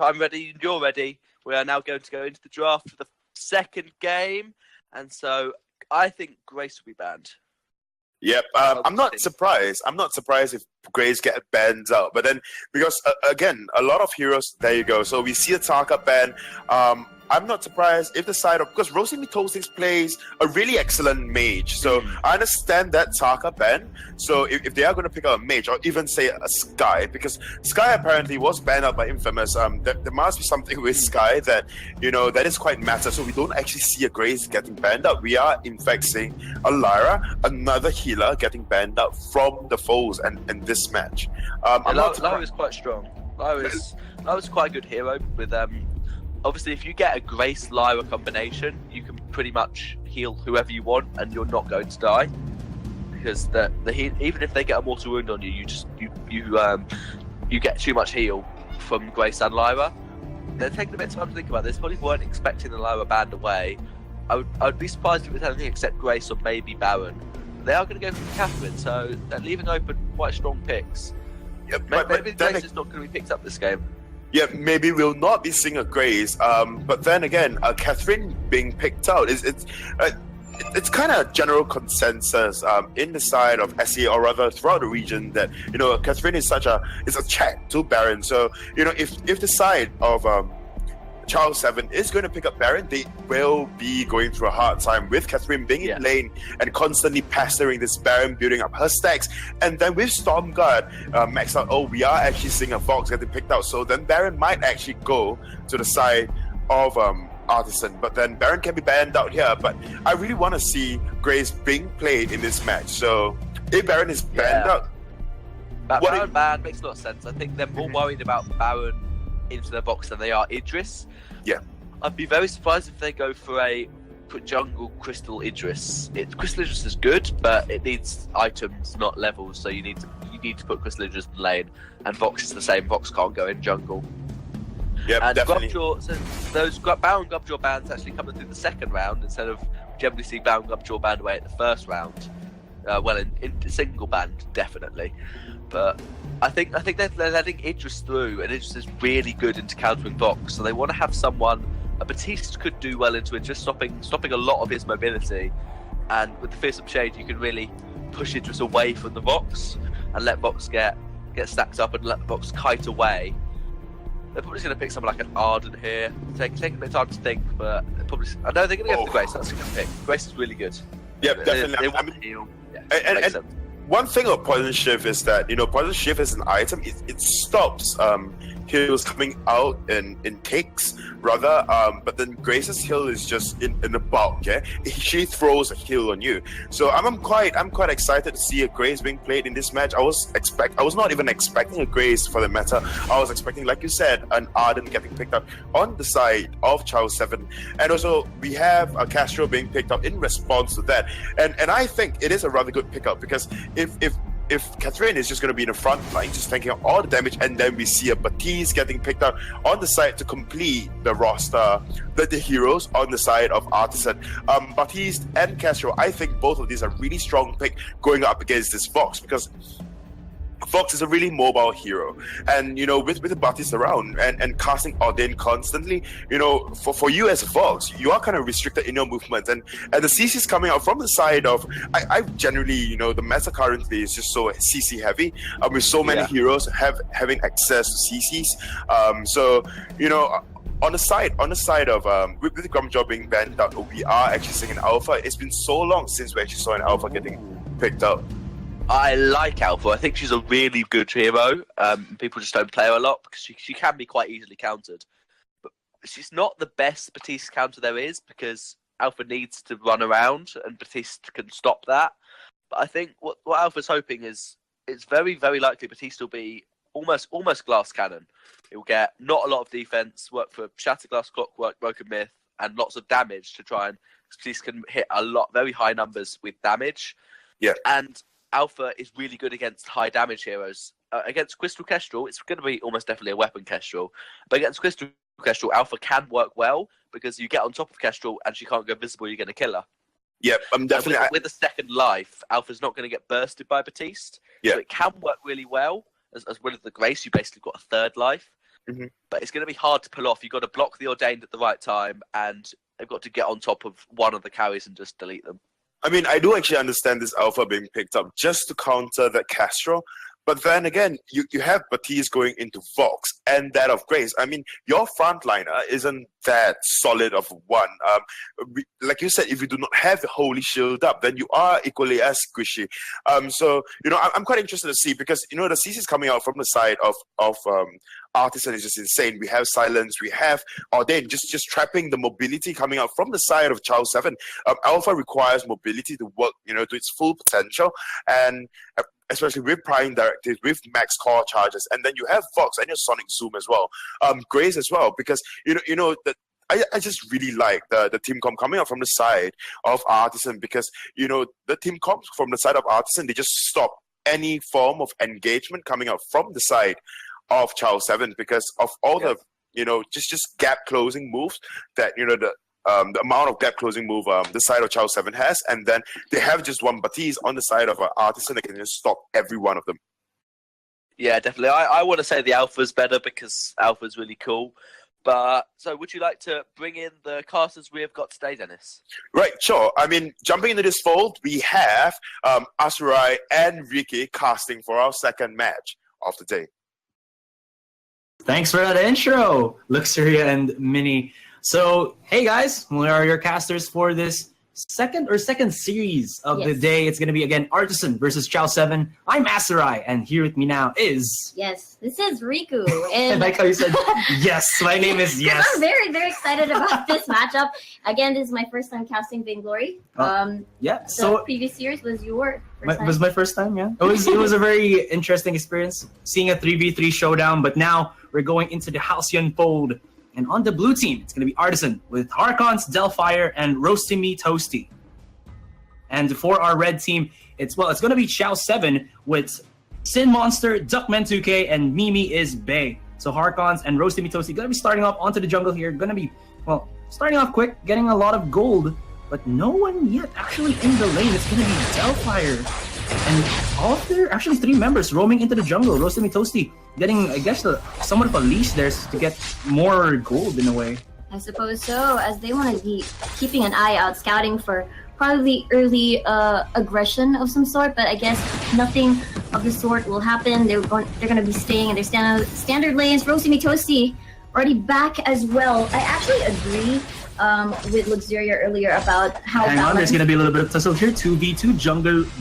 I'm ready, and you're ready. We are now going to go into the draft for the second game, and so I think Grace will be banned. Yep, I'm not surprised. I'm not surprised if Grace get banned out. But then, because again, a lot of heroes. There you go. So we see a Taka ban. I'm not surprised if the side of, because Rosie Mitosix plays a really excellent mage. So I understand that Taka ban. So if they are going to pick up a mage or even say a Sky, because Sky apparently was banned out by Infamous, there must be something with Sky that, that is quite matter. So we don't actually see a Grace getting banned out. We are in fact seeing a Lyra, another healer, getting banned out from the foes and in this match. Lyra is quite strong. Lyra's quite a good hero with obviously, if you get a Grace Lyra combination, you can pretty much heal whoever you want, and you're not going to die. Because the even if they get a mortal wound on you, you get too much heal from Grace and Lyra. They're taking a bit of time to think about this. Probably weren't expecting the Lyra banned away. I would be surprised if it was anything except Grace or maybe Baron. They are going to go for Catherine, so they're leaving open quite strong picks. Yeah, maybe Grace is not going to be picked up this game. Yeah, maybe we'll not be seeing a Grace, but then again, Catherine being picked out it's kind of general consensus in the side of SE, or rather throughout the region, that Catherine is a check to Baron. So if the side of Ciao 7 is going to pick up Baron, they will be going through a hard time with Catherine being in lane and constantly pestering this Baron, building up her stacks. And then with Stormguard maxed out, we are actually seeing a Vox getting picked out. So then Baron might actually go to the side of Artisan. But then Baron can be banned out here. But I really want to see Grace being played in this match. So if Baron is banned out... Baron ban makes a lot of sense. I think they're more worried about Baron into their box than they are Idris. Yeah, I'd be very surprised if they go for jungle Crystal Idris. Crystal Idris is good, but it needs items, not levels. So you need to put Crystal Idris in lane, and Vox is the same. Vox can't go in jungle. Yeah, and definitely. Those Baron Grubjaw bans actually coming through the second round instead of generally see Baron Grubjaw banned away at the first round. In single band, definitely. But I think they're letting Idris through, and Idris is really good into countering Vox. So they want to have someone. Baptiste could do well into Idris, stopping a lot of his mobility. And with the fearsome shade, you can really push Idris away from the Vox and let Vox get stacked up and let the Vox kite away. They're probably going to pick someone like an Arden here. Taking a bit of time to think, but I know they're going to go for Grace. That's a good pick. Grace is really good. Yeah, definitely. They want to heal. Yeah, and one thing about Poison Shift is that Poison Shift as an item, it stops heals coming out in takes rather, but then Grace's heal is just in the bulk. Yeah, she throws a heal on you. So I'm quite excited to see a Grace being played in this match. I was not even expecting a Grace for the meta. I was expecting, like you said, an Arden getting picked up on the side of Ciao 7, and also we have a Castro being picked up in response to that. And I think it is a rather good pickup, because if Catherine is just going to be in the front line, just taking out all the damage, and then we see a Baptiste getting picked up on the side to complete the roster, the heroes on the side of Artisan. Baptiste and Castro, I think both of these are really strong pick going up against this Vox, because Vox is a really mobile hero, and with the Baptiste around and casting Odin constantly, for you as a Vox, you are kind of restricted in your movement, and the CCs coming out from the side of I generally, the meta currently is just so CC heavy, with so many heroes having access to CCs, so on the side of with the Grubjaw being banned out, we are actually seeing an alpha. It's been so long since we actually saw an alpha getting picked up. I like Alpha. I think she's a really good hero. People just don't play her a lot because she can be quite easily countered. But she's not the best Baptiste counter there is, because Alpha needs to run around and Baptiste can stop that. But I think what Alpha's hoping is it's very, very likely Baptiste will be almost glass cannon. It will get not a lot of defense, work for Shatterglass, Clockwork, Broken Myth, and lots of damage to try and Baptiste can hit very high numbers with damage. Yeah. And Alpha is really good against high damage heroes. Against Crystal Kestrel, it's going to be almost definitely a weapon Kestrel. But against Crystal Kestrel, Alpha can work well, because you get on top of Kestrel and she can't go visible, you're going to kill her. Yep, I'm definitely... With a second life, Alpha's not going to get bursted by Baptiste. Yeah. So it can work really well. As well as the Grace, you basically got a third life. but it's going to be hard to pull off. You've got to block the Ordained at the right time, and they've got to get on top of one of the carries and just delete them. I mean, I do actually understand this alpha being picked up just to counter that Castro. But then again, you have Baptiste going into Vox and that of Grace. I mean, your frontliner isn't that solid of one. Like you said, if you do not have the Holy Shield up, then you are equally as squishy. So, I'm quite interested to see because, the CCs coming out from the side of Artisan is just insane. We have Silence, we have Ordain, just trapping the mobility coming out from the side of Ciao 7. Alpha requires mobility to work, to its full potential. And especially with prying directives, with max core charges, and then you have Vox and your Sonic Zoom as well, Grace as well, because that I just really like the team comp coming up from the side of Artisan because the team comp from the side of Artisan, they just stop any form of engagement coming out from the side of Ciao 7 because of all the just gap closing moves that the amount of gap closing move the side of Ciao 7 has, and then they have just one Baptiste on the side of Artisan that can just stop every one of them. Yeah, definitely. I want to say the Alpha's better because Alpha's really cool. But so would you like to bring in the casters we have got today, Dennis? Right, sure. I mean, jumping into this fold, we have Asurai and Ricky casting for our second match of the day. Thanks for that intro, Luxuria and Mini. So, hey guys, we are your casters for this second series of the day. It's going to be, again, Artisan versus Ciao 7. I'm Asurai, and here with me now is... Yes, this is Riku. I like how you said, yes, my name is Yes. I'm very, very excited about this matchup. Again, this is my first time casting Vainglory. Yeah, so previous years was your first time. Was my first time, yeah. It was a very interesting experience, seeing a 3v3 showdown, but now we're going into the Halcyon fold. And on the blue team, it's going to be Artisan with Harkons, Delfire, and Roasty Me Toasty. And for our red team, it's going to be Ciao 7 with Sin Monster, Duckman 2K, and Mimi is Bay. So Harkons and Roasty Me Toasty going to be starting off onto the jungle here. Going to be, starting off quick, getting a lot of gold, but no one yet actually in the lane. It's going to be Delfire. And all of their, actually 3 members roaming into the jungle. Roasty Me Toasty getting, I guess, somewhat of a leash there to get more gold in a way. I suppose so, as they want to be keeping an eye out, scouting for probably early aggression of some sort, but I guess nothing of the sort will happen. They're going to be staying in their standard lanes. Roasty Me Toasty already back as well. I actually agree with Luxuria earlier about how... Hang on, there's going to be a little bit of tussle here. 2v2,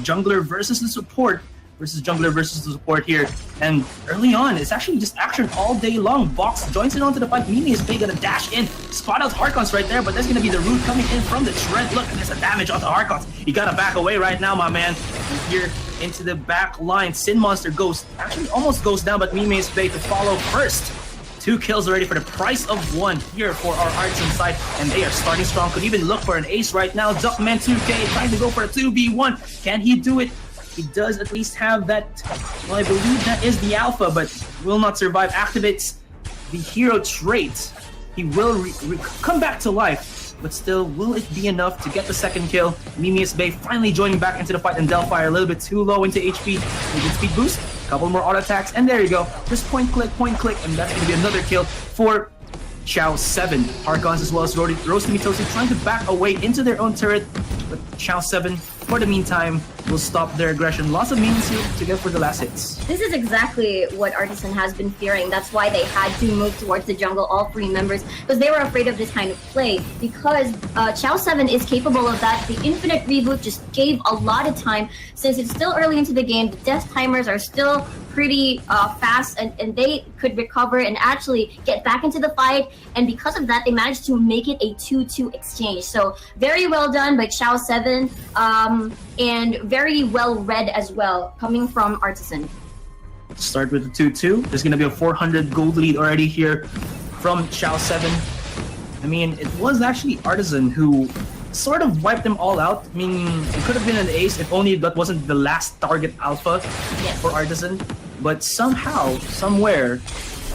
jungler versus the support. Jungler versus the support here. And early on, it's actually just action all day long. Vox joins in onto the fight. Mimi is big, gonna dash in. Spot out Harkons right there, but there's gonna be the root coming in from the tread. Look, and there's a damage onto Harkons. You gotta back away right now, my man. And here into the back line, Sin Monster almost goes down, but Mimi is big to follow first. 2 kills already for the price of 1 here for our Artisan side, and they are starting strong. Could even look for an ace right now. Duckman 2K trying to go for a 2v1. Can he do it? He does at least have that, well, I believe that is the alpha, but will not survive. Activates the hero trait. He will come back to life, but still, will it be enough to get the second kill? Mimius Bay finally joining back into the fight, and Delfire a little bit too low into HP. A good speed boost, a couple more auto attacks, and there you go. Just point click, and that's going to be another kill for Ciao 7. Harkons as well as Roasty Me Toasty trying to back away into their own turret, but Ciao 7, for the meantime, will stop their aggression. Lots of minions here to get for the last hits. This is exactly what Artisan has been fearing. That's why they had to move towards the jungle, all 3 members, because they were afraid of this kind of play. Because Ciao 7 is capable of that. The infinite reboot just gave a lot of time. Since it's still early into the game, the death timers are still pretty fast, and they could recover and actually get back into the fight. And because of that, they managed to make it a 2-2 exchange. So very well done by Ciao 7. And very well read as well, coming from Artisan. Start with the 2-2. There's going to be a 400 gold lead already here from Ciao 7. I mean, it was actually Artisan who sort of wiped them all out. I mean, it could have been an ace if only that wasn't the last target alpha for Artisan. But somehow, somewhere,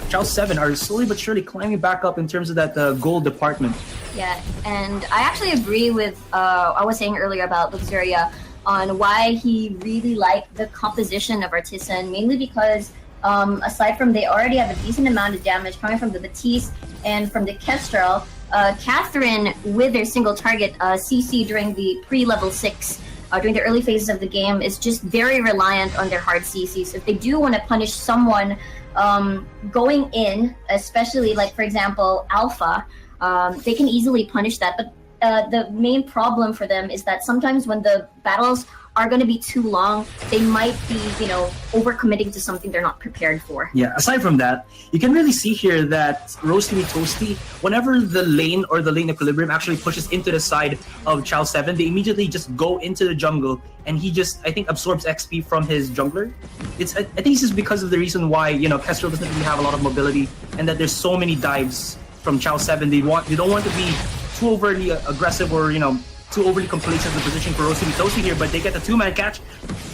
Ciao 7 are slowly but surely climbing back up in terms of that gold department. Yeah, and I actually agree with I was saying earlier about Luxuria on why he really liked the composition of Artisan, mainly because aside from they already have a decent amount of damage coming from the Batiste and from the Kestrel, Catherine with their single target CC during the pre-level 6, during the early phases of the game, is just very reliant on their hard CC. So if they do want to punish someone going in, especially like for example Alpha, they can easily punish that. But the main problem for them is that sometimes when the battles are going to be too long, they might be, overcommitting to something they're not prepared for. Yeah, aside from that, you can really see here that Roasty Toasty, whenever the lane or the lane equilibrium actually pushes into the side of Ciao 7, they immediately just go into the jungle, and he just, I think, absorbs XP from his jungler. I think this is because of the reason why, Kestrel doesn't really have a lot of mobility, and that there's so many dives from Ciao 7. They don't want to be too overly aggressive or, too overly complacent in the position for Roasty Toasty here, but they get the 2-man catch.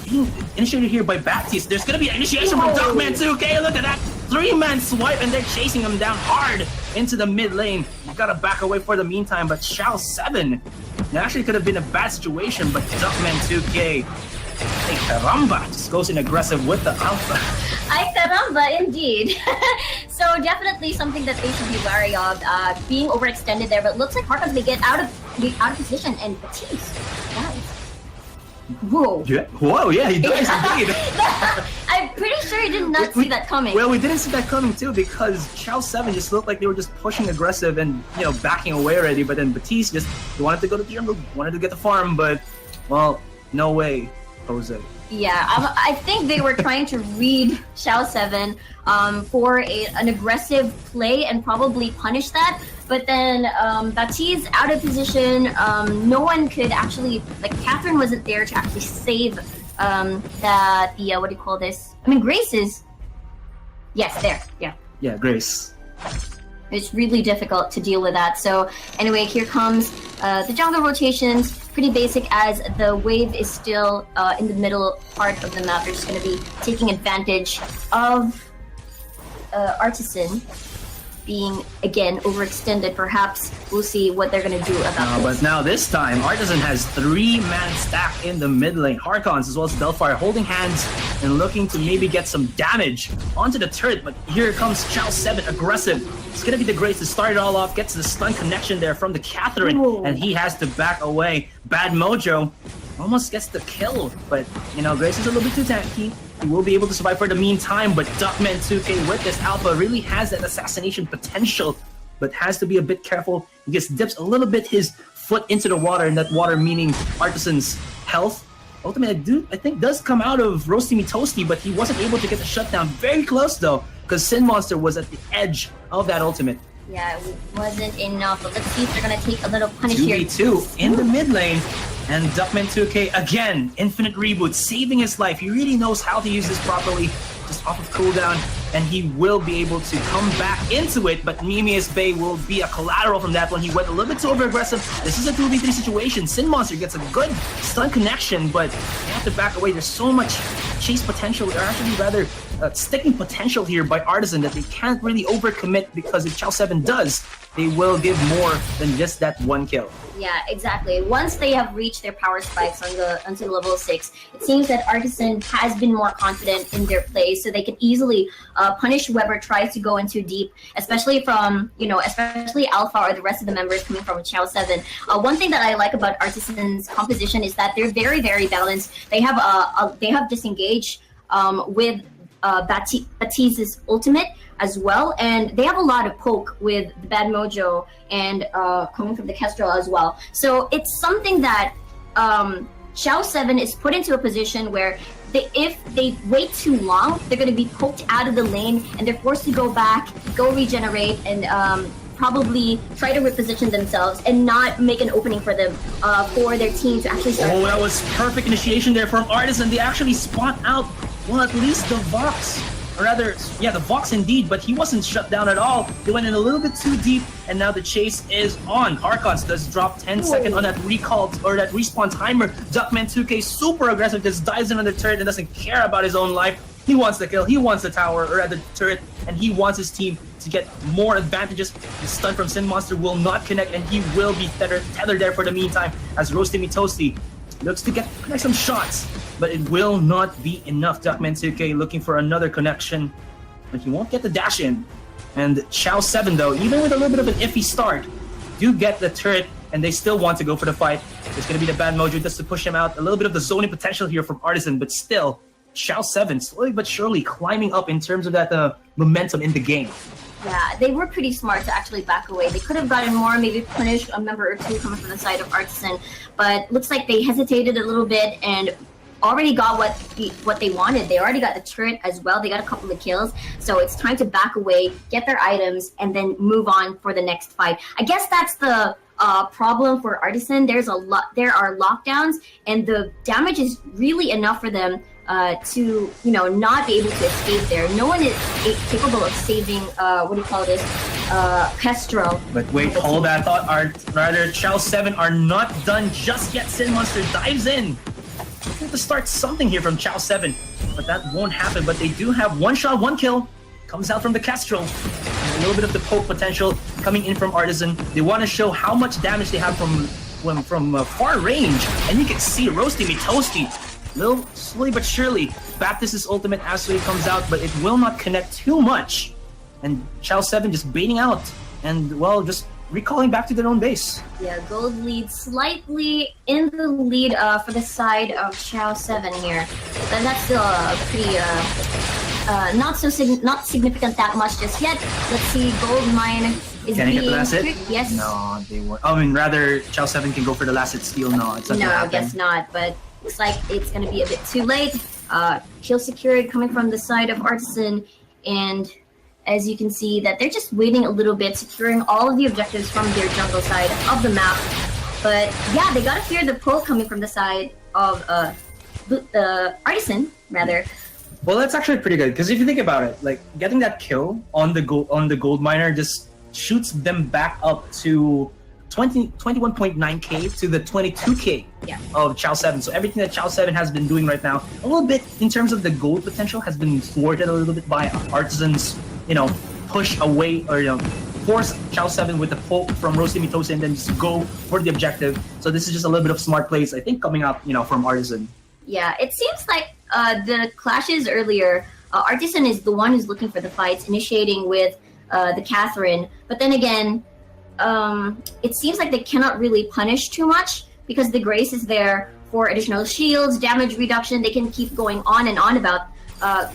Being initiated here by Baptiste. There's gonna be an initiation from Duckman too. Okay, look at that 3-man swipe, and they're chasing him down hard into the mid lane. You gotta back away for the meantime, but Ciao 7, it actually could have been a bad situation, but Duckman 2K, hey caramba, just goes in aggressive with the alpha. Ay caramba, indeed. So definitely something that they should be wary of, being overextended there, but it looks like Harkons may get out of position, and Batiste, guys. Whoa. Yeah. Whoa, yeah, he does indeed. I'm pretty sure he did not see that coming. Well, we didn't see that coming too, because Ciao 7 just looked like they were just pushing aggressive and, backing away already, but then Batiste he wanted to go to the jungle, wanted to get the farm, but, well, no way, Jose. Yeah, I think they were trying to read Ciao 7 for an aggressive play and probably punish that. But then Baptiste out of position. No one could actually, Catherine wasn't there to actually save what do you call this? I mean, Grace is. Yes, there. Yeah. Yeah, Grace. It's really difficult to deal with that. So anyway, here comes the jungle rotations. Pretty basic, as the wave is still in the middle part of the map. They're just going to be taking advantage of Artisan being, again, overextended. Perhaps we'll see what they're going to do about this. But now this time, Artisan has 3-man stack in the mid lane. Harkons as well as Delphire holding hands and looking to maybe get some damage onto the turret. But here comes Ciao 7, aggressive. It's going to be the Grace to start it all off. Gets the stun connection there from the Catherine. Ooh. And he has to back away. Bad Mojo almost gets the kill. But, Grace is a little bit too tanky. He will be able to survive for the meantime, but Duckman 2K with this alpha really has that assassination potential, but has to be a bit careful. He just dips a little bit his foot into the water, and that water meaning Artisan's health. Ultimately, I think does come out of Roasty Me Toasty, but he wasn't able to get the shutdown. Very close though, because Sin Monster was at the edge of that ultimate. Yeah, it wasn't enough, but let's see if they're going to take a little punish here. 2v2 in the mid lane. And Duckman 2K, again, infinite reboot, saving his life. He really knows how to use this properly, just off of cooldown, and he will be able to come back into it, but Nemius Bay will be a collateral from that one. He went a little bit too over-aggressive. This is a 2v3 situation. Sin Monster gets a good stun connection, but they have to back away. There's so much chase potential, or actually rather sticking potential here by Artisan that they can't really overcommit, because if Ciao 7 does, they will give more than just that one kill. Yeah, exactly. Once they have reached their power spikes until level 6, it seems that Artisan has been more confident in their play, so they can easily punish whoever tries to go in too deep, especially from, especially Alpha or the rest of the members coming from Ciao 7. One thing that I like about Artisan's composition is that they're very, very balanced. They have disengage with Batiste's ultimate as well, and they have a lot of poke with the Bad Mojo and coming from the Kestrel as well. So it's something that Ciao 7 is put into a position where if they wait too long, they're going to be poked out of the lane, and they're forced to go back, go regenerate, and probably try to reposition themselves and not make an opening for them, for their team to actually start. Oh, that was perfect initiation there from Artisan. They actually spawned out, well, at least the Vox. Or rather, yeah, the Vox indeed, but he wasn't shut down at all. They went in a little bit too deep, and now the chase is on. Harkons does drop 10 seconds on that recall, or that respawn timer. Duckman 2K super aggressive, just dives in on the turret and doesn't care about his own life. He wants the kill, he wants the tower, or rather the turret, and he wants his team to get more advantages. The stun from Sin Monster will not connect, and he will be tethered there for the meantime, as Roasty Me Toasty looks to connect some shots. but it will not be enough. Duckman 2K looking for another connection, but he won't get the dash in. And Ciao 7 though, even with a little bit of an iffy start, do get the turret, and they still want to go for the fight. It's going to be the bad mojo just to push him out. A little bit of the zoning potential here from Artisan, but still, Ciao 7 slowly but surely climbing up in terms of that momentum in the game. Yeah, they were pretty smart to actually back away. They could have gotten more, maybe punished a member or two coming from the side of Artisan, but looks like they hesitated a little bit and already got what they wanted. They already got the turret as well. They got a couple of kills, so it's time to back away, get their items, and then move on for the next fight. I guess that's the problem for Artisan. There are lockdowns, and the damage is really enough for them to not be able to escape there. No one is capable of saving Kestrel. But wait, hold that thought. Ciao 7 are not done just yet. Sin Monster dives in. Looking to start something here from Ciao 7, but that won't happen. But they do have one shot, one kill. Comes out from the Kestrel. And a little bit of the poke potential coming in from Artisan. They want to show how much damage they have from far range. And you can see Roasty Me Toasty. Little slowly but surely, Baptist's ultimate actually comes out, but it will not connect too much. And Ciao 7 just baiting out and, well, just recalling back to their own base. Yeah, Gold leads slightly in the lead for the side of Ciao 7 here. But that's still pretty not significant that much just yet. Let's see, Gold Mine is Can I get the last hit? Yes. No, they won't. I mean, rather, Ciao 7 can go for the last hit steal. No, it's not No, gonna I happen. guess not, but looks like it's going to be a bit too late. Kill secured coming from the side of Artisan, and as you can see that they're just waiting a little bit, securing all of the objectives from their jungle side of the map. But yeah, they gotta fear the poke coming from the side of Artisan, rather. Well, that's actually pretty good, because if you think about it, like getting that kill on the gold miner just shoots them back up to 21.9k to the 22k of Ciao 7. So everything that Ciao 7 has been doing right now, a little bit in terms of the gold potential, has been thwarted a little bit by Artisan's, push away or force Ciao 7 with the poke from Roasty Mitose and then just go for the objective. So this is just a little bit of smart plays, I think, coming up, from Artisan. Yeah, it seems like the clashes earlier, Artisan is the one who's looking for the fights, initiating with the Catherine. But then again, it seems like they cannot really punish too much because the Grace is there for additional shields, damage reduction. They can keep going on and on about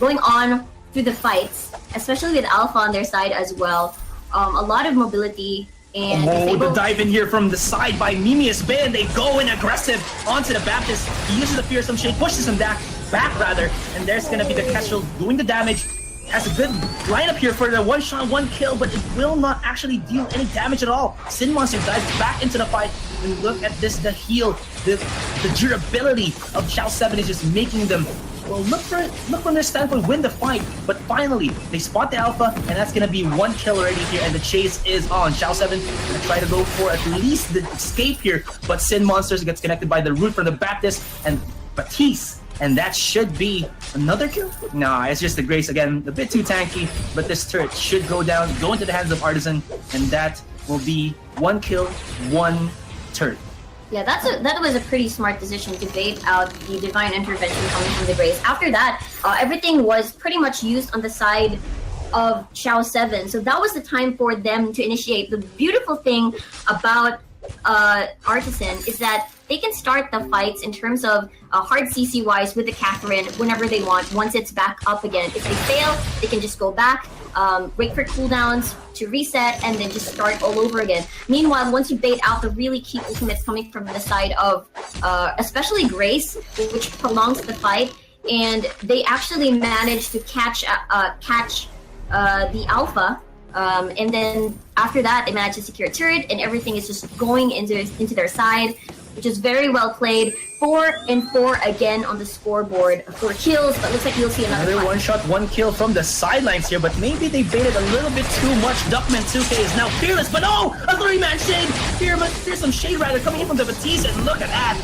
going on through the fights, especially with Alpha on their side as well. A lot of mobility. And the dive in here from the side by Mimius Bay, and they go in aggressive onto the Baptist. He uses the Fearsome Shade, pushes him back rather, and there's gonna be the Kestrel doing the damage. Has a good lineup here for the one shot, one kill, but it will not actually deal any damage at all. Sin Monster dives back into the fight, and look at this, the heal, the durability of Ciao 7 is just making them, well, look from their standpoint, win the fight. But finally, they spot the Alpha, and that's gonna be one kill already here, and the chase is on. Ciao 7 gonna try to go for at least the escape here, but Sin Monsters gets connected by the root from the Baptist and Batiste. And that should be another kill? Nah, it's just the Grace again, a bit too tanky, but this turret should go down, go into the hands of Artisan, and that will be one kill, one turret. Yeah, that was a pretty smart decision to bait out the Divine Intervention coming from the Grace. After that, everything was pretty much used on the side of Ciao 7, so that was the time for them to initiate. The beautiful thing about Artisan is that they can start the fights in terms of hard CC wise with the Catherine whenever they want, once it's back up again. If they fail, they can just go back, wait for cooldowns to reset, and then just start all over again. Meanwhile, once you bait out the really key ultimates coming from the side of especially Grace, which prolongs the fight, and they actually manage to catch the Alpha. And then after that, they manage to secure a turret, and everything is just going into their side, which is very well played. 4 and 4 again on the scoreboard for kills, but looks like you'll see another one shot, one kill from the sidelines here, but maybe they baited a little bit too much. Duckman 2K is now fearless, but no! A 3-man shade! There's some shade rather coming in from the Batiste, and look at that!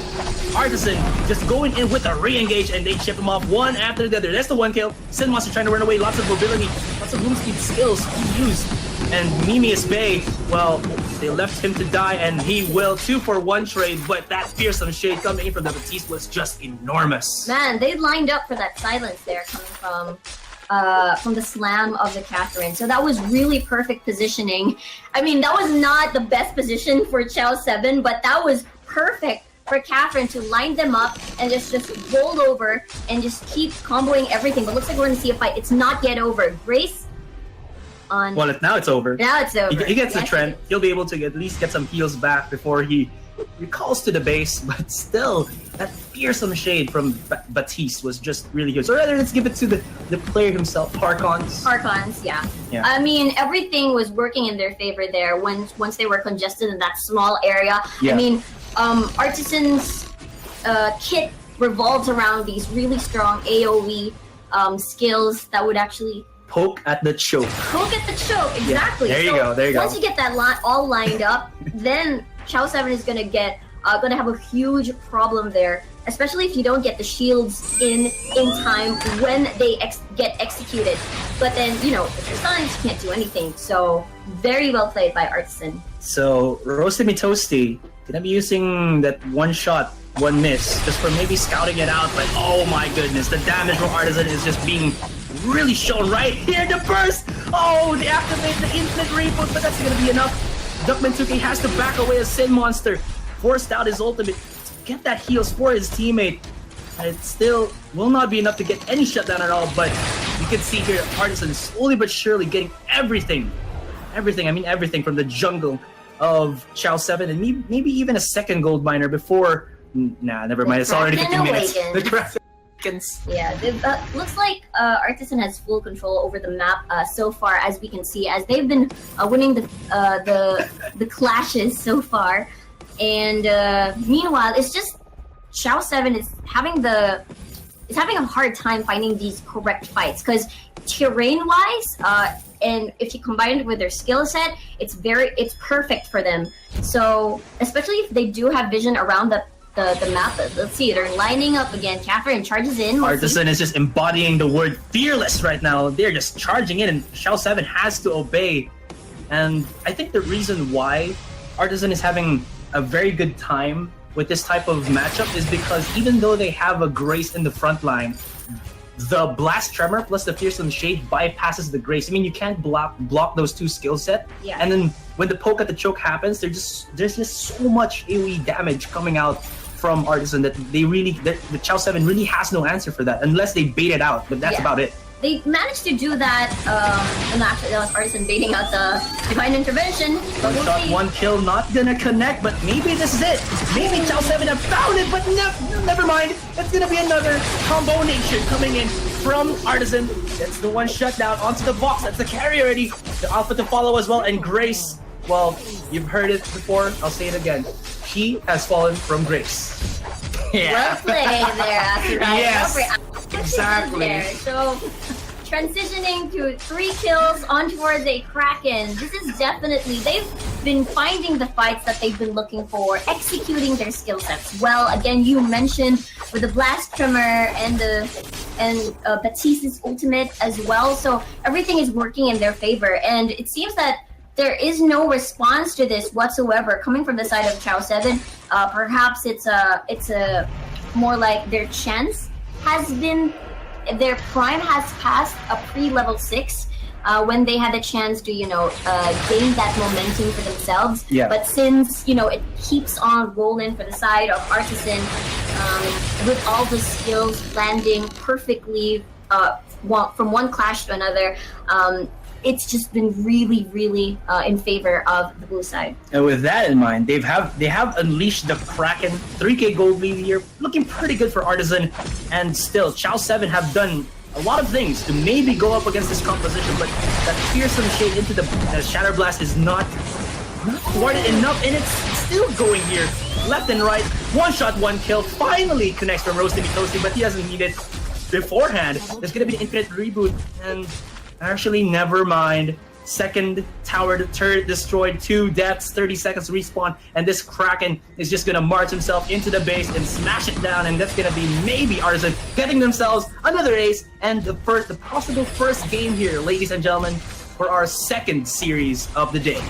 Artisan just going in with a re-engage, and they chip him off one after the other. That's the one kill. Sin Monster trying to run away, lots of mobility, lots of room speed skills he used. And Mimius Bay, well, They left him to die, and he will 2-for-1 trade, but that fearsome shade coming in from the Batiste was just enormous. Man, they lined up for that silence there coming from the slam of the Catherine. So that was really perfect positioning. I mean, that was not the best position for Ciao 7, but that was perfect for Catherine to line them up and just roll over and just keep comboing everything. But looks like we're going to see a fight. It's not yet over. Grace on... Well, now it's over. Now it's over. He gets the trend. He'll be able to at least get some heals back before he recalls to the base, but still, that fearsome shade from Batiste was just really good. So rather, let's give it to the player himself, Harkons. Harkons, yeah. Yeah. I mean, everything was working in their favor there once they were congested in that small area. Yeah. I mean, Artisan's kit revolves around these really strong AoE skills that would actually Poke at the choke. poke at the choke. Exactly. Yeah. There you go. There you go. Once you get that all lined up, then Ciao 7 is gonna have a huge problem there, especially if you don't get the shields in time when they get executed. But then, if you're stunned, you can't do anything. So very well played by Artisan. So Roasted Me Toasty gonna be using that one shot, one miss, just for maybe scouting it out. But oh my goodness, the damage from Artisan is just being really shown right here. The burst! Oh, they activate the infinite reboot, but that's gonna be enough. Duckman2k has to back away as Sin Monster, forced out his ultimate to get that heals for his teammate. And it still will not be enough to get any shutdown at all, but you can see here Artisan is slowly but surely getting everything from the jungle of Ciao 7 and maybe even a second gold miner before... Nah, never mind, it's already 15 minutes. The Kraken. Yeah, looks like Artisan has full control over the map so far, as we can see, as they've been winning the clashes so far. And meanwhile, it's just Ciao 7 is having a hard time finding these correct fights, because terrain-wise, and if you combine it with their skill set, it's perfect for them. So especially if they do have vision around the map. Let's see, they're lining up again. Catherine charges in. Artisan is just embodying the word fearless right now. They're just charging in, and Ciao 7 has to obey. And I think the reason why Artisan is having a very good time with this type of matchup is because even though they have a Grace in the front line, the Blast Tremor plus the Fearsome Shade bypasses the Grace. I mean, you can't block those two skill set. Yeah. And then when the poke at the choke happens, there's just so much AoE damage coming out from Artisan that the Ciao 7 really has no answer for that unless they bait it out, but that's about it. They managed to do that, and actually that was Artisan baiting out the Divine Intervention. But One shot, one kill, not gonna connect, but maybe this is it. Maybe Ciao 7 have found it, but never mind. It's gonna be another combo nation coming in from Artisan. That's the one shutdown onto the box. That's the carry already. The Alpha to follow as well, and Grace. Well, you've heard it before. I'll say it again. She has fallen from Grace. Yeah. Well played there, Asurai. Yes, Well exactly. there. So, transitioning to 3 kills on towards a Kraken. This is definitely, they've been finding the fights that they've been looking for, executing their skill sets well. Again, you mentioned with the Blast Tremor and Batiste's ultimate as well. So everything is working in their favor, and it seems that there is no response to this whatsoever coming from the side of Ciao 7. Perhaps it's a more like their chance has been, their prime has passed a pre-level 6 when they had the chance to gain that momentum for themselves. Yeah. But since it keeps on rolling for the side of Artisan, with all the skills landing perfectly from one clash to another, it's just been really, really in favor of the blue side. And with that in mind, they have unleashed the Kraken. 3k gold lead here, looking pretty good for Artisan. And still, Ciao 7 have done a lot of things to maybe go up against this composition, but that fearsome shade into the Shatter Blast is not thwarted enough, and it's still going here, left and right. One shot, one kill. Finally connects from Roasted Me Toasty, but he doesn't need it beforehand. There's gonna be an infinite reboot, and actually, never mind. Second tower turret destroyed, 2 deaths, 30 seconds respawn, and this Kraken is just gonna march himself into the base and smash it down, and that's gonna be maybe Artisan getting themselves another ace and the possible first game here, ladies and gentlemen, for our second series of the day.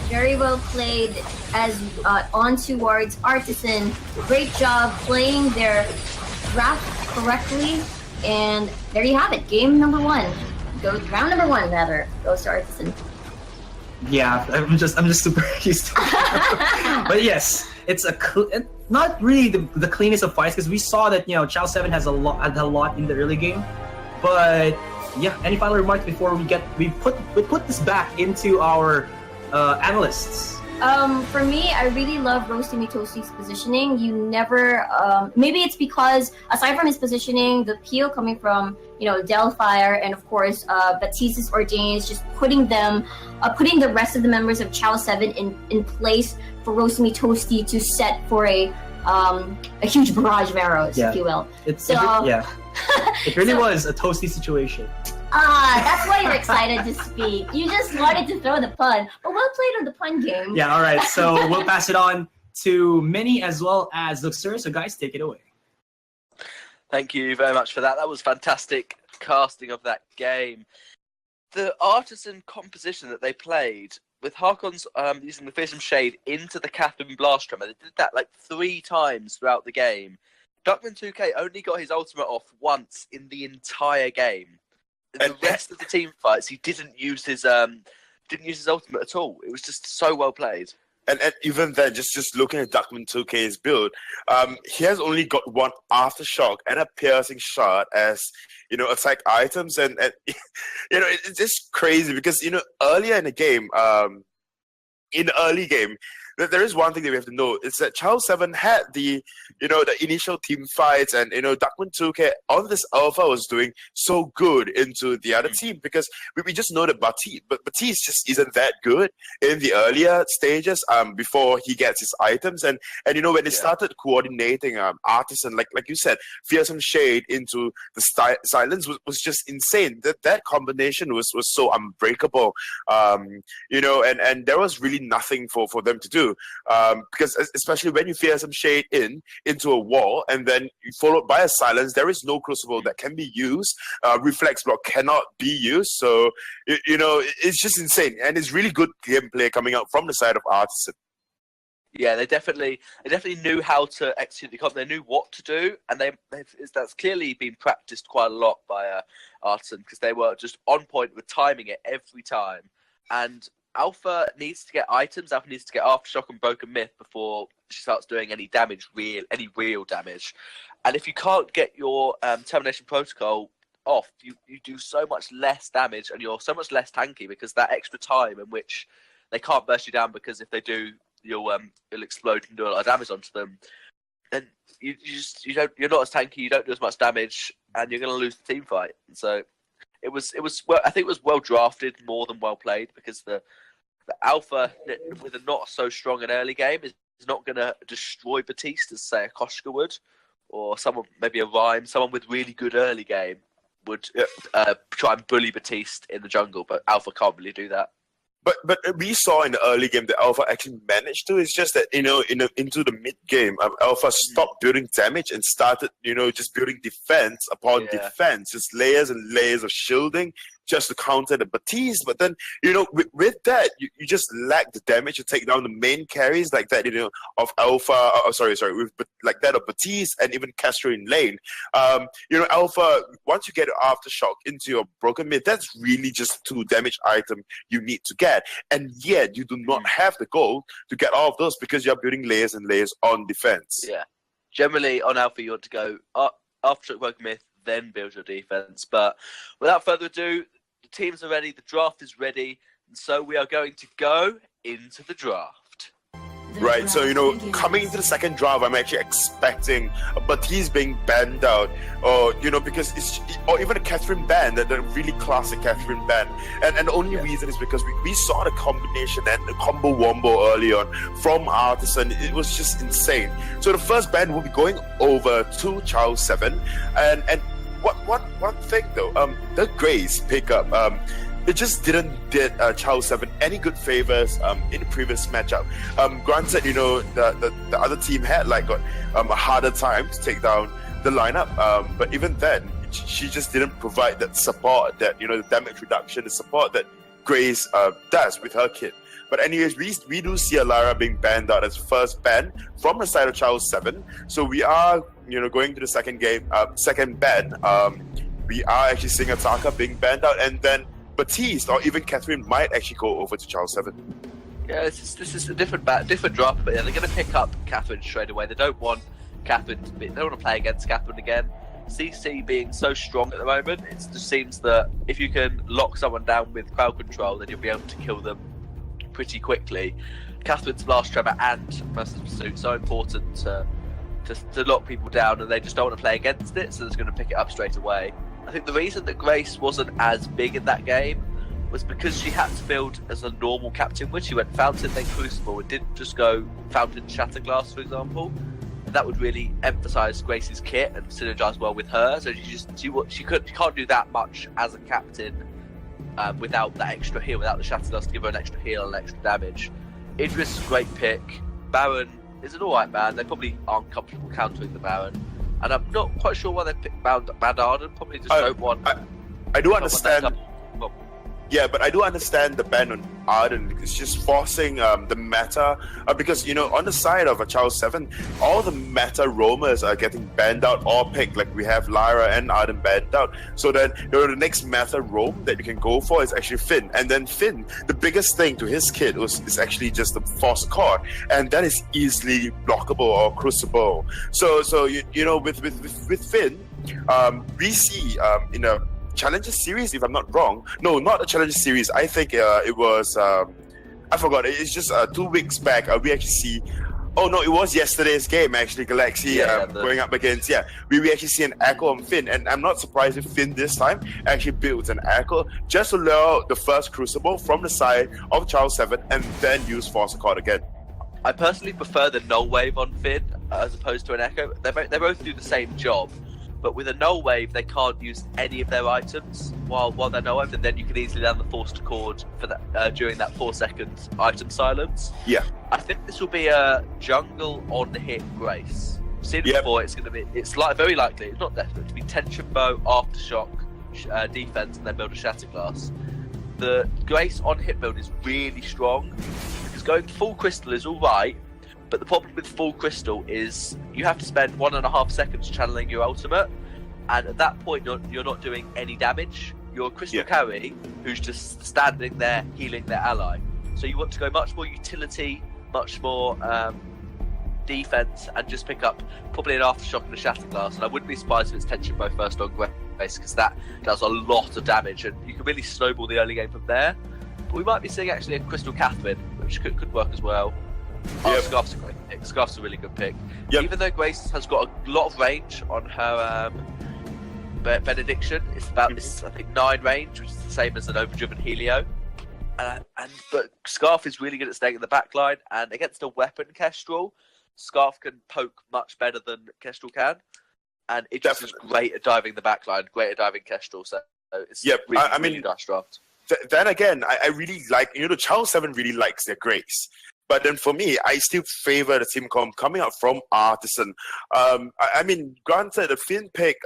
Very well played as on towards Artisan. Great job playing their draft correctly. And there you have it. Game number 1. Round number 1 rather goes to Artisan. Yeah, I'm just super used to it. But yes, it's not really the cleanest of fights because we saw that Ciao 7 had a lot in the early game. But yeah, any final remarks before we put this back into our analysts? For me, I really love Roasty Toasty's positioning. You never, maybe it's because aside from his positioning, the peel coming from Delphire and of course Batista's Ordains, just putting the rest of the members of Ciao 7 in place for Roasty Toasty to set for a huge barrage of arrows, if you will. It really was a Toasty situation. That's why you're excited to speak. You just wanted to throw the pun, but well played on the pun game. Yeah, all right. So we'll pass it on to Minnie as well as Luxur. So guys, take it away. Thank you very much for that. That was fantastic casting of that game. The Artisan composition that they played with Harkon's using the Fearsome Shade into the Catherine Blast Tremor, they did that like 3 times throughout the game. Duckman 2K only got his ultimate off once in the entire game. The rest of the team fights, he didn't use his ultimate at all. It was just so well played. And even then, just looking at Duckman 2K's build, he has only got 1 aftershock and a piercing shot as attack items, and it's just crazy because earlier in the game, in the early game, there is one thing that we have to know. It's that Ciao 7 had the initial team fights, and Duckman 2K on this alpha was doing so good into the other team because we just know that Batiste just isn't that good in the earlier stages before he gets his items, and when they started coordinating Artisan, like you said, Fearsome Shade into the silence was just insane. That combination was so unbreakable, and there was really nothing for them to do. Because especially when you Fearsome Shade into a wall and then followed by a silence, there is no crucible that can be used. Reflex block cannot be used. So it's just insane, and it's really good gameplay coming out from the side of Artisan. Yeah, they definitely knew how to execute the comp. They knew what to do, and that's clearly been practiced quite a lot by Artisan because they were just on point with timing it every time. And Alpha needs to get items. Alpha needs to get Aftershock and Broken Myth before she starts doing any real damage. And if you can't get your Termination Protocol off, you do so much less damage and you're so much less tanky because that extra time in which they can't burst you down, because if they do, you'll explode and do a lot of damage onto them. Then you're not as tanky. You don't do as much damage, and you're going to lose the team fight. And so it was well, I think it was well drafted more than well played because the Alpha with a not so strong an early game is not going to destroy Batiste as say a Koshka would, or someone maybe a Rhyme, someone with really good early game would try and bully Batiste in the jungle, but Alpha can't really do that. But we saw in the early game that Alpha actually managed to. It's just that into the mid game, Alpha stopped building damage and started just building defense upon defense, just layers and layers of shielding just to counter the Batiste. But then with that, you just lack the damage to take down the main carries like that of Alpha. With like that of Batiste and even Castro in lane. Alpha, once you get an Aftershock into your Broken Myth, that's really just 2 damage item you need to get. And yet you do not have the gold to get all of those because you're building layers and layers on defense. Yeah. Generally on Alpha you want to go Aftershock, Broken Myth, then build your defense. But without further ado, the teams are ready, the draft is ready, and so we are going to go into the draft. Right, so coming into the second draft, I'm actually expecting Batiste being banned out, or because or even a Catherine ban, the really classic Catherine ban, and the only reason is because we saw the combination and the combo wombo early on from Artisan. It was just insane. So the first ban will be going over to Ciao 7, and one thing though, the Grace pickup, it just didn't did Ciao 7 any good favors in the previous matchup. Granted, the other team had got a harder time to take down the lineup, but even then, she just didn't provide that support that the damage reduction, the support that Grace does with her kit. But anyways, we do see Alara being banned out as first ban from the side of Ciao 7. So we are, going to the second ban. We are actually seeing Ataka being banned out, and then Batiste or even Catherine might actually go over to Ciao 7. Yeah, this is a different draft, but yeah, they're going to pick up Catherine straight away. They don't want Catherine they don't want to play against Catherine again. CC being so strong at the moment, it just seems that if you can lock someone down with crowd control, then you'll be able to kill them pretty quickly. Catherine's Blast Tremor and Merciless Pursuit so important to lock people down, and they just don't want to play against it, so they're going to pick it up straight away. I think the reason that Grace wasn't as big in that game was because she had to build as a normal captain would. She went Fountain, then Crucible, and didn't just go Fountain Shatterglass, for example. And that would really emphasise Grace's kit and synergise well with her. So she can't do that much as a captain without that extra heal, without the Shatterglass to give her an extra heal and extra damage. Idris is a great pick. Baron is an alright man. They probably aren't comfortable countering the Baron. And I'm not quite sure why they picked Band Arden. Probably just don't want... I do understand... Yeah, but I do understand the ban on Arden. It's just forcing the meta because on the side of a Ciao 7, all the meta roamers are getting banned out or picked. Like we have Lyra and Arden banned out. So then the next meta roam that you can go for is actually Finn. And then Finn, the biggest thing to his kit is actually just the Force Core, and that is easily blockable or crucible. So with Finn, we see in a Challenger series, if I'm not wrong. No, not a Challenger series. I think it was. I forgot. It's just 2 weeks back. We actually see. Oh no, it was yesterday's game actually. Galaxy going up against. Yeah, we actually see an echo on Finn, and I'm not surprised if Finn this time actually builds an echo just to allow the first Crucible from the side of Ciao 7, and then use Force Accord again. I personally prefer the null wave on Finn as opposed to an echo. They both do the same job. But with a null wave, they can't use any of their items while they're null wave, and then you can easily land the Forced Accord for that during that 4-second item silence. Yeah, I think this will be a jungle on hit Grace. I've seen it before. It's very likely. It's not definite to be Tension Bow, Aftershock, defense, and then build a Shatterglass. The Grace on hit build is really strong because going full crystal is all right. But the problem with full crystal is you have to spend 1.5 seconds channeling your ultimate, and at that point you're not doing any damage. You're a crystal carry who's just standing there healing their ally. So you want to go much more utility, much more defense, and just pick up probably an Aftershock and a Shatterglass. And I wouldn't be surprised if it's Tension Bow first on Grace, because that does a lot of damage, and you can really snowball the early game from there. But we might be seeing actually a Crystal Catherine, which could work as well. Scarf's a great pick. Scarf's a really good pick. Even though Grace has got a lot of range on her Benediction, it's about I think 9 range, which is the same as an overdriven Helio. But Scarf is really good at staying in the back line, and against a weapon Kestrel, Scarf can poke much better than Kestrel can. And it just is great at diving the back line, great at diving Kestrel. So it's really nice draft. Then again, I really like, the Ciao 7 really likes their Grace. But then for me, I still favor the team coming out from Artisan. Granted, the Finn pick,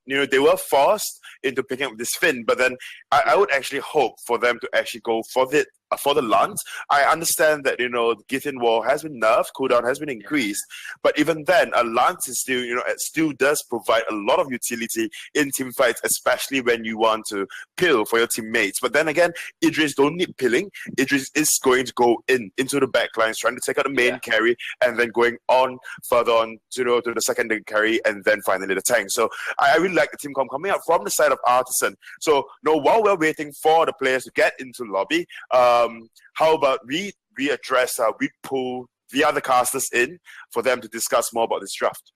they were forced into picking up this Finn, but then I would actually hope for them to actually go for the Lance. I understand that, Githyan War has been nerfed, cooldown has been increased, but even then, a Lance is still, it still does provide a lot of utility in team fights, especially when you want to pill for your teammates. But then again, Idris don't need pilling. Idris is going to go into the backlines, trying to take out the main carry, and then going on further on to the secondary carry, and then finally the tank. So I really like the team coming out from the side of Artisan. So while we're waiting for the players to get into the lobby, how about we address, we pull the other casters in for them to discuss more about this draft.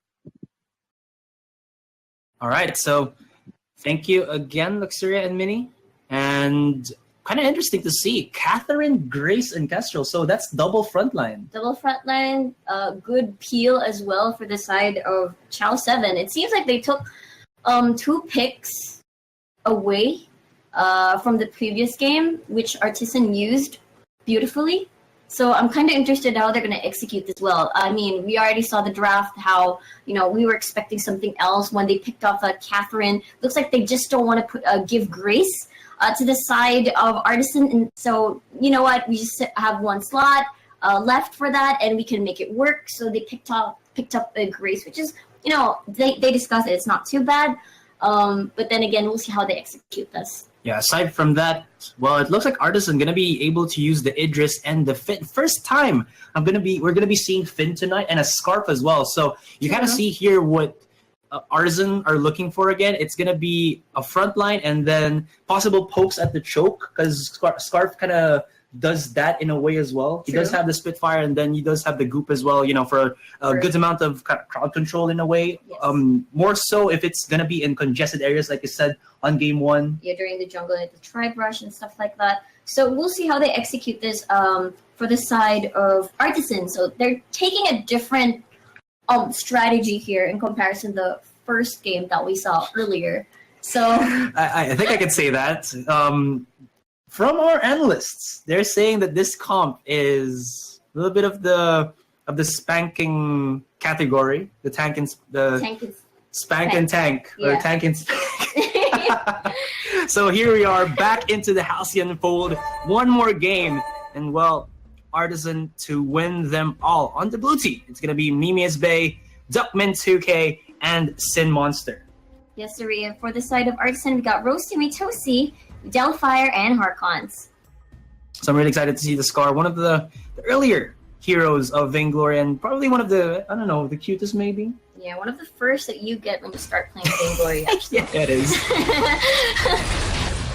All right, so thank you again, Luxuria and Minnie. And kind of interesting to see Catherine, Grace, and Kestrel. So that's double frontline. Double frontline, good peel as well for the side of Ciao 7. It seems like they took 2 picks away from the previous game, which Artisan used beautifully. So I'm kind of interested how they're going to execute this well. I mean, we already saw the draft, how, we were expecting something else when they picked off Catherine. Looks like they just don't want to give Grace to the side of Artisan. And so, you know what? We just have one slot left for that, and we can make it work. So they picked up a Grace, which is, you know, they discussed it. It's not too bad. But then again, we'll see how they execute this. Yeah, aside from that, well, it looks like Artisan gonna be able to use the Idris and the Finn. First time we're gonna be seeing Finn tonight, and a Scarf as well. So you kind of see here what Artisan are looking for again. It's gonna be a front line and then possible pokes at the choke, because Scarf kind of does that in a way as well. He does have the Spitfire, and then he does have the Goop as well, you know, for a good amount of crowd control in a way. Yes. More so if it's gonna be in congested areas, like you said on game 1. Yeah, during the jungle, like the Tribe Rush and stuff like that. So we'll see how they execute this for the side of Artisan. So they're taking a different strategy here in comparison to the first game that we saw earlier. So I think I could say that. From our analysts, they're saying that this comp is a little bit of the spanking category, the tank and spank and tank, or tank and spank. So here we are back into the Halcyon fold. One more game, and well, Artisan to win them all. On the blue team, it's gonna be Mimius Bay, Duckman 2K, and Sin Monster. yes, Saria. For the side of Artisan, we got Roasty Mitosi, Delfire, and Harkons. So I'm really excited to see the Scar, one of the earlier heroes of Vainglory, and probably one of the, I don't know, the cutest maybe? Yeah, one of the first that you get when you start playing Vainglory, actually. Yeah, it is.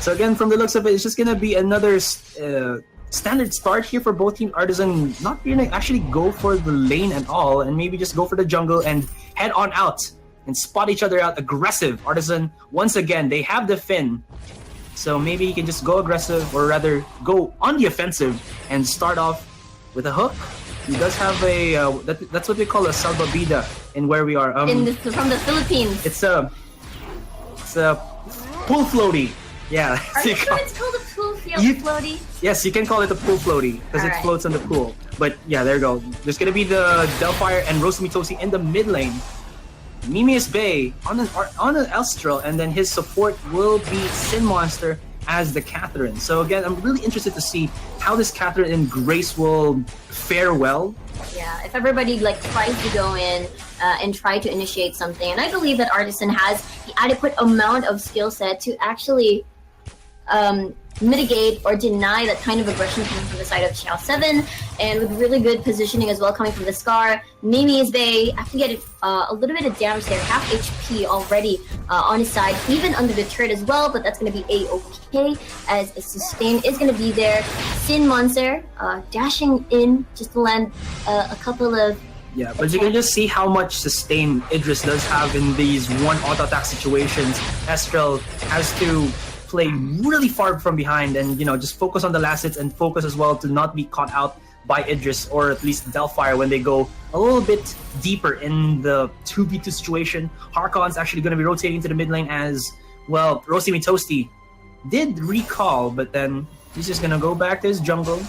So again, from the looks of it, it's just going to be another standard start here for both Team Artisan. Not going to actually go for the lane at all, and maybe just go for the jungle and head on out and spot each other out. Aggressive. Artisan, once again, they have the Finn. So maybe he can just go aggressive, or rather go on the offensive and start off with a hook. He does have a that's what we call a salvavida in where we are. From the Philippines. It's a pool floaty. Yeah. Are you sure it's called a pool floaty? Yes, you can call it a pool floaty because it floats on the pool. But yeah, there you go. There's gonna be the Delfire and Roast Mitosi in the mid lane. Mimius Bay on an Elstral, and then his support will be Sin Monster as the Catherine. So again, I'm really interested to see how this Catherine and Grace will fare well. Yeah, if everybody like tries to go in and try to initiate something, and I believe that Artisan has the adequate amount of skill set to actually mitigate or deny that kind of aggression coming from the side of Ciao 7, and with really good positioning as well coming from the Scar. Mimi's Bay, I can get a little bit of damage there, half HP already on his side, even under the turret as well, but that's going to be A-okay, as a sustain is going to be there. Sin Monster dashing in just to land a couple of... Yeah, but you can just see how much sustain Idris does have in these one auto-attack situations. Estrel has to play really far from behind and, you know, just focus on the last hits and focus as well to not be caught out by Idris or at least Delfire when they go a little bit deeper in the 2v2 situation. Harkon's actually going to be rotating to the mid lane as, well, Roasty Mitosi did recall, but then he's just going to go back to his jungle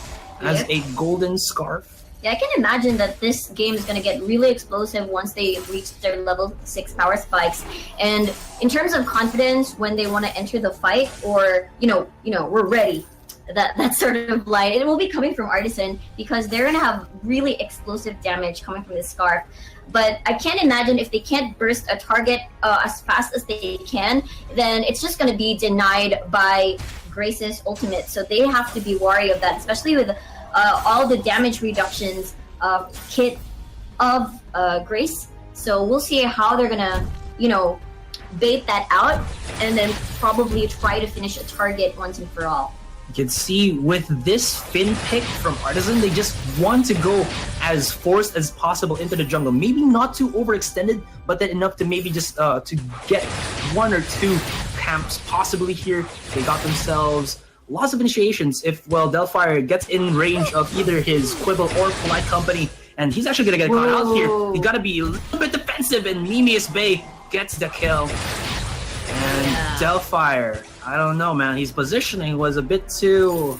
as a golden scarf. Yeah, I can imagine that this game is going to get really explosive once they reach their level 6 power spikes. And in terms of confidence, when they want to enter the fight, or you know, we're ready. That sort of line, it will be coming from Artisan because they're going to have really explosive damage coming from this Scarf. But I can't imagine if they can't burst a target as fast as they can, then it's just going to be denied by Grace's ultimate. So they have to be wary of that, especially with all the damage reductions kit of Grace. So we'll see how they're gonna, you know, bait that out and then probably try to finish a target once and for all. You can see with this Finn pick from Artisan, they just want to go as forced as possible into the jungle. Maybe not too overextended, but then enough to maybe just to get 1 or 2 camps possibly here. They got themselves lots of initiations if, well, Delfire gets in range of either his Quibble or Polite Company, and he's actually gonna get caught out here. He's gotta be a little bit defensive, and Mimius Bay gets the kill. And Delfire, I don't know, man. His positioning was a bit too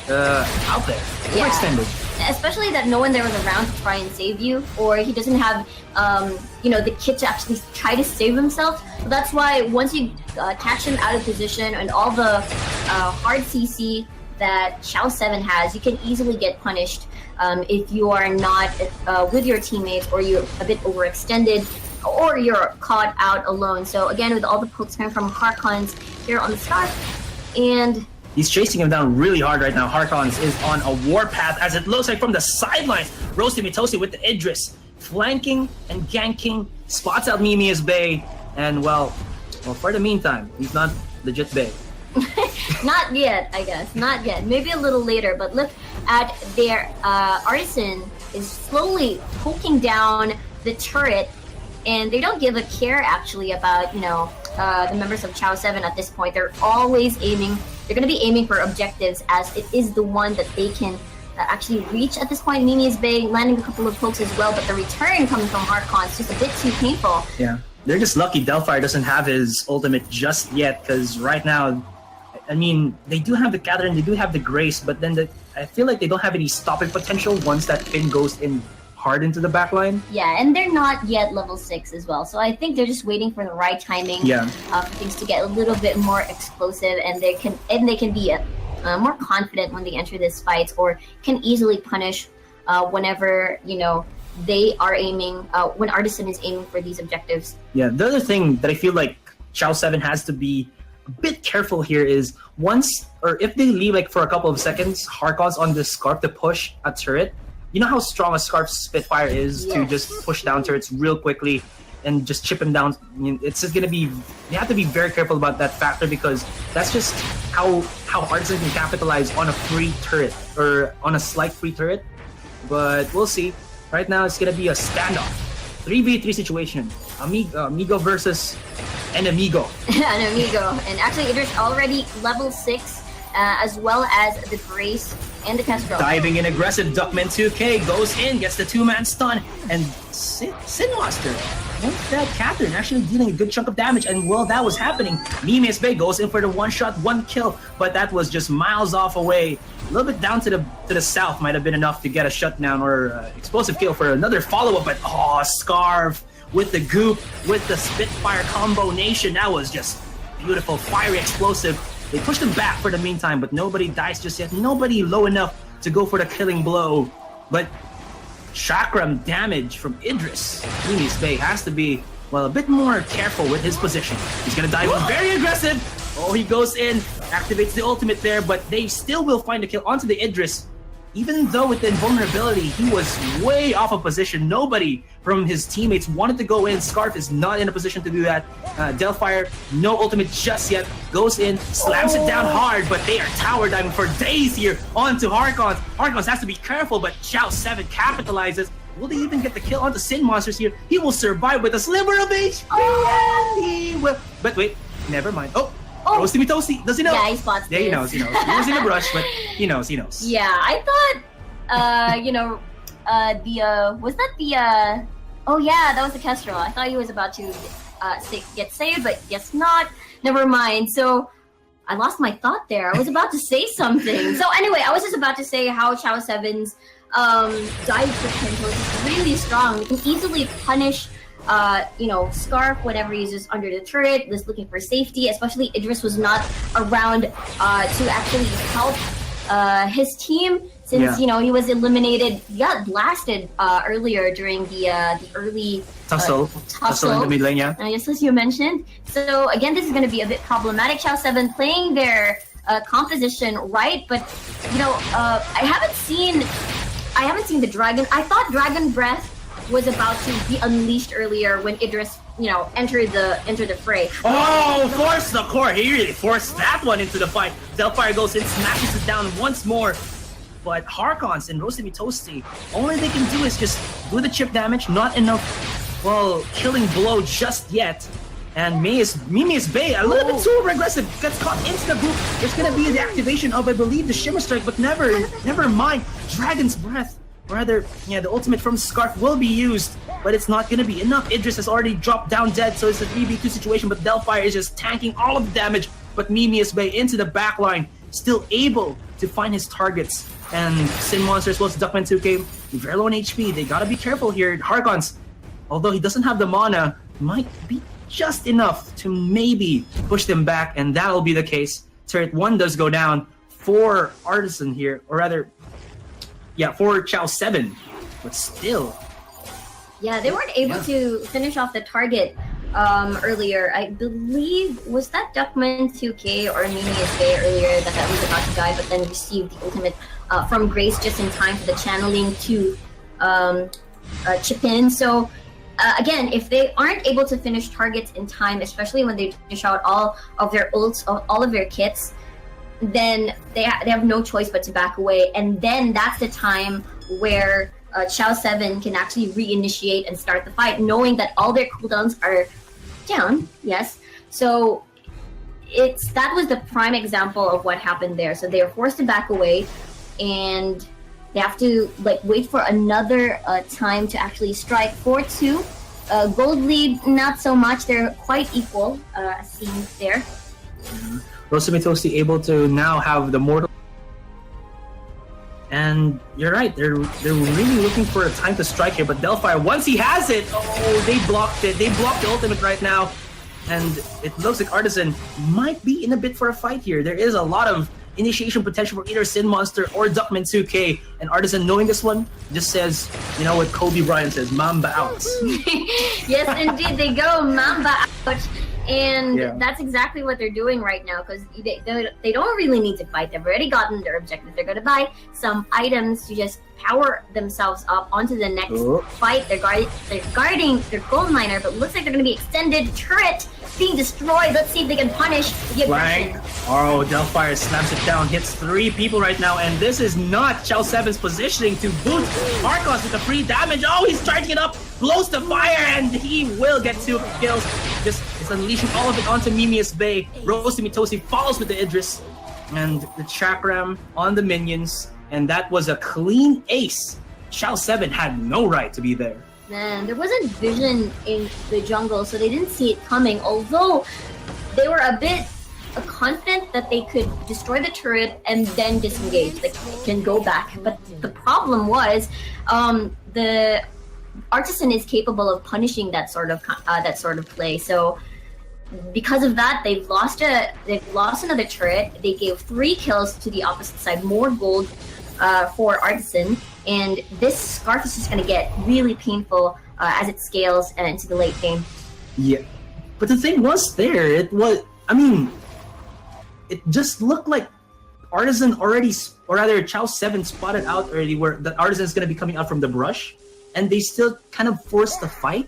out there, Yeah. overextended. Especially that no one there was around to try and save you, or he doesn't have, the kit to actually try to save himself. So that's why once you catch him out of position and all the hard CC that Ciao 7 has, you can easily get punished if you are not with your teammates, or you're a bit overextended, or you're caught out alone. So again, with all the pokes coming from Harkons here on the Scarf, and He's chasing him down really hard right now. Harkons is on a warpath, as it looks like from the sidelines. Roasty Mitosi with the Idris, flanking and ganking, spots out Mimi's Bay, and well, for the meantime, he's not legit Bay. not yet, I guess. Not yet. Maybe a little later. But look at their Artisan is slowly poking down the turret, and they don't give a care actually about the members of Ciao 7 at this point. They're always aiming. They're going to be aiming for objectives, as it is the one that they can actually reach at this point. Mimi's Bay landing a couple of pokes as well, but the return coming from Harkon is just a bit too painful. Yeah, they're just lucky Delphire doesn't have his ultimate just yet, because right now, I mean, they do have the Gather and they do have the Grace, but then I feel like they don't have any stopping potential once that pin goes in hard into the backline. Yeah, and they're not yet level 6 as well, so I think they're just waiting for the right timing for things to get a little bit more explosive, and they can be more confident when they enter this fight, or can easily punish whenever they are aiming, when Artisan is aiming for these objectives. Yeah, the other thing that I feel like Ciao 7 has to be a bit careful here is once, or if they leave like for a couple of seconds, Harkon's on the Scarf to push a turret. You know how strong a Scarf Spitfire is to just push down turrets real quickly and just chip him down. I mean, it's just gonna be, you have to be very careful about that factor, because that's just how Artisan can capitalize on a free turret, or on a slight free turret. But we'll see. Right now it's gonna be a standoff, 3v3 situation. Amigo versus an Amigo. An Amigo. And actually Idris already level 6, as well as the Grace and the Kestrel. Diving in aggressive, Duckman 2K goes in, gets the two-man stun, and Sin Monster with that Catherine actually dealing a good chunk of damage. And while that was happening, Mimi's Bay goes in for the one-shot, one kill, but that was just miles off away. A little bit down to the south might have been enough to get a shutdown or explosive kill for another follow-up, but Scarf with the goop, with the Spitfire combination, that was just beautiful, fiery, explosive. They pushed him back for the meantime, but nobody dies just yet. Nobody low enough to go for the killing blow. But chakram damage from Idris. Mimi's Bay has to be, well, a bit more careful with his position. He's gonna dive in very aggressive. Oh, he goes in, activates the ultimate there, but they still will find a kill onto the Idris. Even though with the invulnerability, he was way off of position. Nobody from his teammates wanted to go in. Scarf is not in a position to do that. Delphire, no ultimate just yet. Goes in, slams it down hard, but they are tower diving for days here onto Harkons. Harkons has to be careful, but Ciao 7 capitalizes. Will they even get the kill onto Sin Monsters here? He will survive with a sliver of HP, and he will. But wait, never mind. Roasty Mitosi, does he know? Yeah, he spots Yeah, he knows. He was in a brush, but he knows. Yeah, I thought, was that the, oh yeah, that was the Kestrel. I thought he was about to get saved, but guess not. Never mind. So, I lost my thought there. I was about to say something. So anyway, I was just about to say how Ciao 7's dive potential is really strong. They can easily punish Scarf whenever he's just under the turret, just looking for safety. Especially Idris was not around to actually help his team, since he was eliminated. He got blasted earlier during the early tussle in the mid lane, just as you mentioned. So again, this is going to be a bit problematic. Ciao 7 playing their composition right, but I haven't seen the dragon. I thought Dragon Breath was about to be unleashed earlier when Idris, entered the fray. Oh, force the core. He really forced that one into the fight. Delphire goes in, smashes it down once more. But Harkons and Roasty Mitosi, only they can do is just do the chip damage. Not enough, killing blow just yet. And Mimi's Bay, a little bit too aggressive, gets caught into the group. There's gonna be the activation of, I believe, the Shimmer Strike, but never mind. Dragon's Breath. Rather, the ultimate from Scarf will be used, but it's not going to be enough. Idris has already dropped down dead, so it's a 3v2 situation, but Delphire is just tanking all of the damage, but Mimi's Bay into the backline, still able to find his targets. And Sin Monster as well as Duckman 2K, very low on HP. They gotta be careful here. Harkons, although he doesn't have the mana, might be just enough to maybe push them back, and that'll be the case. Turret 1 does go down for Artisan here, or rather, yeah, for Ciao 7. But still. Yeah, they weren't able to finish off the target earlier. I believe, was that Duckman 2K or Minius Bay earlier that was about to die, but then received the ultimate from Grace just in time for the channeling to chip in. So again, if they aren't able to finish targets in time, especially when they dish out all of their ults, all of their kits, then they have no choice but to back away. And then that's the time where Ciao 7 can actually reinitiate and start the fight, knowing that all their cooldowns are down. Yes, so that was the prime example of what happened there. So they are forced to back away, and they have to wait for another time to actually strike. 4-2, gold lead not so much. They're quite equal, as seen there. Rosamitosi able to now have the mortal. And you're right, they're really looking for a time to strike here, but Delphi, once he has it, they blocked it. They blocked the ultimate right now, and it looks like Artisan might be in a bit for a fight here. There is a lot of initiation potential for either Sin Monster or Duckman 2K, and Artisan, knowing this one, just says, you know what Kobe Bryant says, Mamba out. Yes, indeed, they go Mamba out. And that's exactly what they're doing right now, because they don't really need to fight. They've already gotten their objective. They're going to buy some items to just power themselves up onto the next fight. They're guarding their gold miner, but looks like they're going to be extended. Turret being destroyed. Let's see if they can punish the aggression. Oh, Delphi slams it down, hits 3 people right now, and this is not Ciao 7's positioning to boot Arcos with the free damage. Oh, he's charging it up, blows the fire, and he will get 2 kills. Just is unleashing all of it onto Mimius Bay. Rosamitosi follows with the Idris, and the Chakram on the minions, and that was a clean ace. Ciao 7 had no right to be there. Man, there wasn't vision in the jungle, so they didn't see it coming, although they were a bit confident that they could destroy the turret and then disengage, they can go back. But the problem was the Artisan is capable of punishing that sort of play. So because of that, they've lost another turret. They gave 3 kills to the opposite side, more gold for Artisan, and this scarf is just going to get really painful as it scales into the late game. Yeah, but the thing was there, it just looked like Artisan already, or rather Ciao 7 spotted out already where the Artisan is going to be coming out from the brush, and they still kind of forced the fight.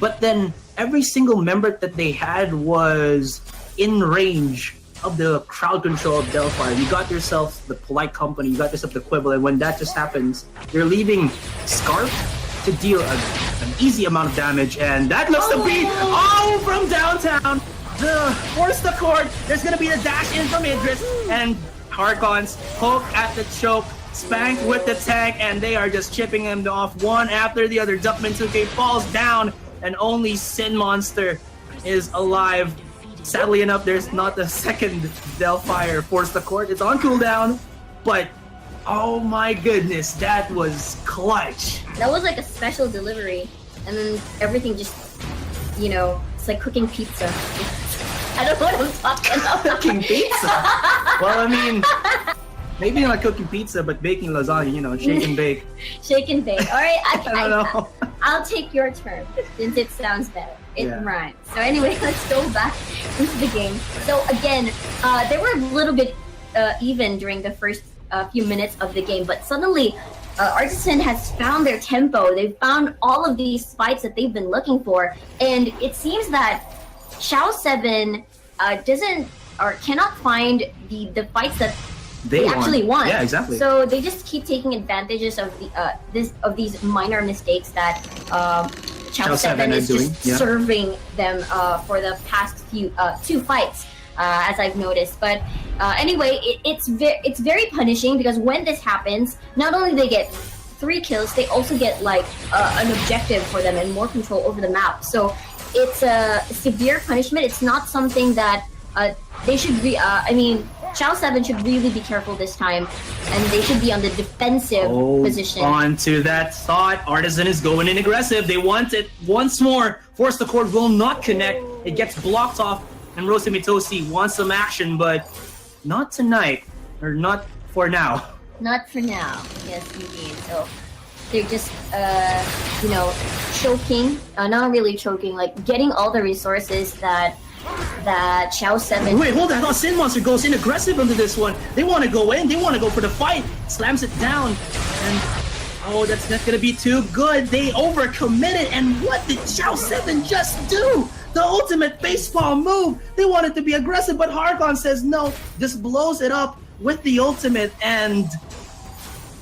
But then every single member that they had was in range of the crowd control of Delphi. You got yourself the polite company, you got yourself the Quibble, and when that just happens, you're leaving Scarf to deal an easy amount of damage, and that looks to be from downtown. Force the court. There's gonna be the dash in from Idris, and Harkons poke at the choke, Spank with the tank, and they are just chipping him off one after the other. Duckman 2K falls down, and only Sin Monster is alive. Sadly enough, there's not the second Delphi Force the Court. It's on cooldown, but oh my goodness, that was clutch. That was like a special delivery, and then everything just, it's like cooking pizza. I don't know what I'm talking about. Cooking pizza? Well, maybe not cooking pizza, but baking lasagna, shake and bake. Shake and bake. All right, I don't know. I'll take your term, since it sounds better. It rhymes. So anyway, let's go back into the game. So again, they were a little bit even during the first few minutes of the game, but suddenly Artisan has found their tempo. They've found all of these fights that they've been looking for, and it seems that Ciao 7 doesn't or cannot find the fights that they actually want. Yeah, exactly. So they just keep taking advantages of these minor mistakes that Ciao 7 is just serving them for the past few 2 fights, as I've noticed. But anyway, it's very punishing, because when this happens, not only do they get 3 kills, they also get an objective for them and more control over the map. So it's a severe punishment. It's not something that they should be. Ciao 7 should really be careful this time, and they should be on the defensive position. On to that thought, Artisan is going in aggressive. They want it once more. Force the Court will not connect. It gets blocked off, and Rosa Mitosi wants some action, but not tonight, or not for now. Not for now. Yes, indeed. So they're just, choking. Not really choking, like getting all the resources that Ciao 7. Wait, hold on. Sin Monster goes in aggressive into this one. They want to go in. They want to go for the fight. Slams it down. And, that's not going to be too good. They overcommitted. And what did Ciao 7 just do? The ultimate facepalm move. They wanted to be aggressive, but Harkon says no. Just blows it up with the ultimate, and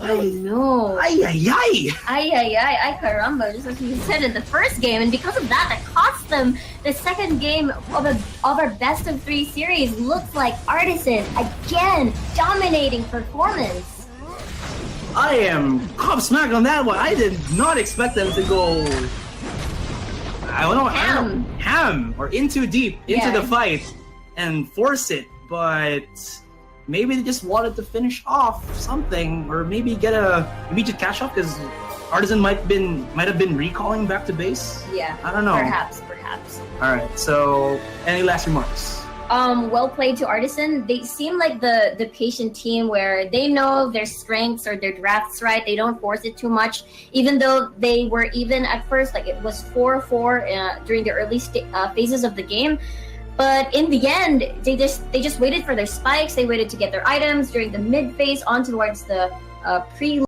Oh no. Ay, ay, ay. Ay, ay, ay, ay, caramba, just as you said in the first game, and because of that cost them the second game of our best of 3 series. Looks like Artisan, again, dominating performance. I am gobsmacked on that one. I did not expect them to go, I don't know, ham or in too deep into the fight and force it, but maybe they just wanted to finish off something, or maybe get a immediate cash off, because Artisan might have been recalling back to base. Yeah, I don't know. Perhaps. All right. So, any last remarks? Well played to Artisan. They seem like the patient team where they know their strengths or their drafts right. They don't force it too much, even though they were even at first. Like it was 4-4 during the early phases of the game. But in the end, they just waited for their spikes. They waited to get their items during the mid phase on towards the pre